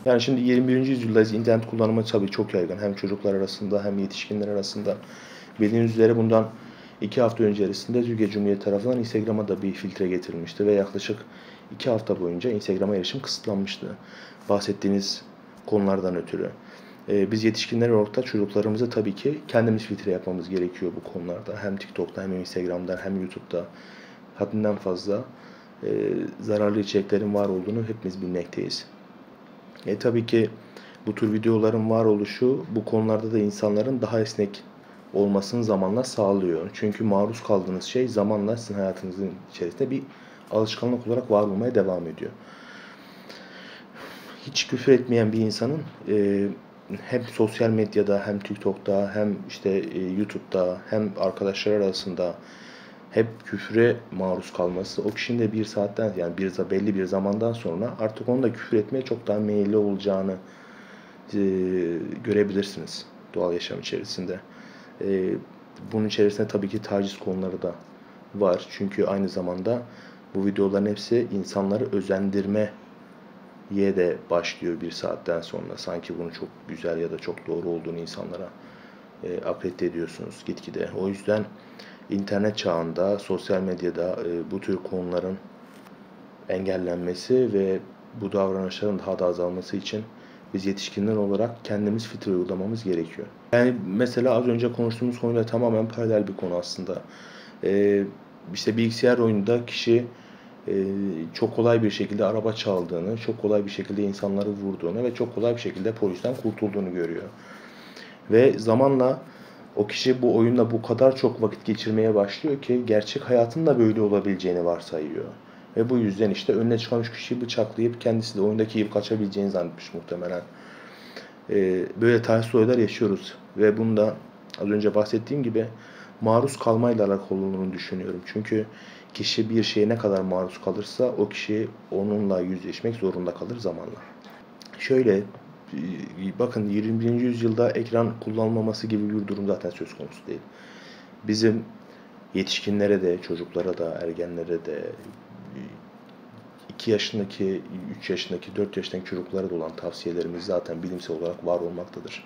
Yani şimdi 21. yüzyıldayız. İnternet kullanımı tabii çok yaygın. Hem çocuklar arasında hem yetişkinler arasında. Bildiğiniz üzere bundan 2 hafta öncesinde Türkiye Cumhuriyeti tarafından Instagram'a da bir filtre getirilmişti ve yaklaşık 2 hafta boyunca Instagram'a erişim kısıtlanmıştı. Bahsettiğiniz konulardan ötürü. Biz yetişkinler olarak da çocuklarımıza tabii ki kendimiz filtre yapmamız gerekiyor bu konularda. Hem TikTok'ta hem Instagram'da hem YouTube'da haddinden fazla zararlı içeriklerin var olduğunu hepimiz bilmekteyiz. Tabii ki bu tür videoların varoluşu bu konularda da insanların daha esnek olmasını zamanla sağlıyor. Çünkü maruz kaldığınız şey zamanla sizin hayatınızın içerisinde bir alışkanlık olarak var olmaya devam ediyor. Hiç küfür etmeyen bir insanın hem sosyal medyada hem TikTok'ta hem işte YouTube'da hem arkadaşlar arasında hep küfre maruz kalması o kişinin de bir saatten yani belli bir zamandan sonra artık onun da küfür etmeye çok daha meyilli olacağını görebilirsiniz doğal yaşam içerisinde. Bunun içerisinde tabii ki taciz konuları da var. Çünkü aynı zamanda bu videoların hepsi insanları özendirmeye de başlıyor bir saatten sonra. Sanki bunu çok güzel ya da çok doğru olduğunu insanlara akredite ediyorsunuz gitgide. O yüzden internet çağında, sosyal medyada bu tür konuların engellenmesi ve bu davranışların daha da azalması için biz yetişkinler olarak kendimiz filtre uygulamamız gerekiyor. Yani mesela az önce konuştuğumuz konuyla tamamen paralel bir konu aslında. İşte bilgisayar oyununda kişi çok kolay bir şekilde araba çaldığını, çok kolay bir şekilde insanları vurduğunu ve çok kolay bir şekilde polisten kurtulduğunu görüyor. Ve zamanla o kişi bu oyunla bu kadar çok vakit geçirmeye başlıyor ki gerçek hayatın da böyle olabileceğini varsayıyor. Ve bu yüzden işte önüne çıkan şu kişiyi bıçaklayıp kendisi de oyundaki yiyip kaçabileceğini zannetmiş muhtemelen. Böyle talihsiz olaylar yaşıyoruz. Ve bunda az önce bahsettiğim gibi maruz kalmayla alakalı olduğunu düşünüyorum. Çünkü kişi bir şeye ne kadar maruz kalırsa o kişi onunla yüzleşmek zorunda kalır zamanla. Şöyle bakın 21. yüzyılda ekran kullanılmaması gibi bir durum zaten söz konusu değil. Bizim yetişkinlere de, çocuklara da, ergenlere de, 2 yaşındaki, 3 yaşındaki, 4 yaşındaki çocuklara da olan tavsiyelerimiz zaten bilimsel olarak var olmaktadır.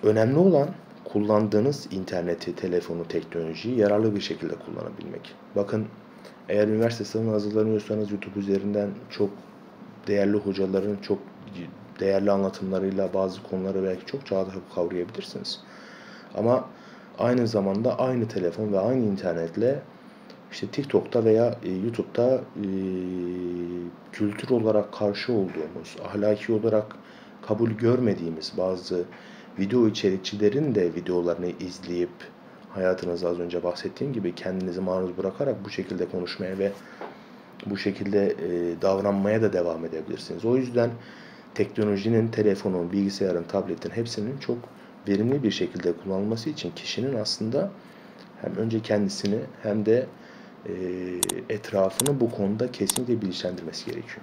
Önemli olan kullandığınız interneti, telefonu, teknolojiyi yararlı bir şekilde kullanabilmek. Bakın eğer üniversite sınavına hazırlanıyorsanız YouTube üzerinden çok değerli hocaların çok değerli anlatımlarıyla bazı konuları belki çok daha kavrayabilirsiniz. Ama aynı zamanda aynı telefon ve aynı internetle işte TikTok'ta veya YouTube'da kültür olarak karşı olduğumuz, ahlaki olarak kabul görmediğimiz bazı video içerikçilerin de videolarını izleyip hayatınızı az önce bahsettiğim gibi kendinizi maruz bırakarak bu şekilde konuşmaya ve bu şekilde davranmaya da devam edebilirsiniz. O yüzden teknolojinin, telefonun, bilgisayarın, tabletin hepsinin çok verimli bir şekilde kullanılması için kişinin aslında hem önce kendisini hem de etrafını bu konuda kesinlikle bilinçlendirmesi gerekiyor.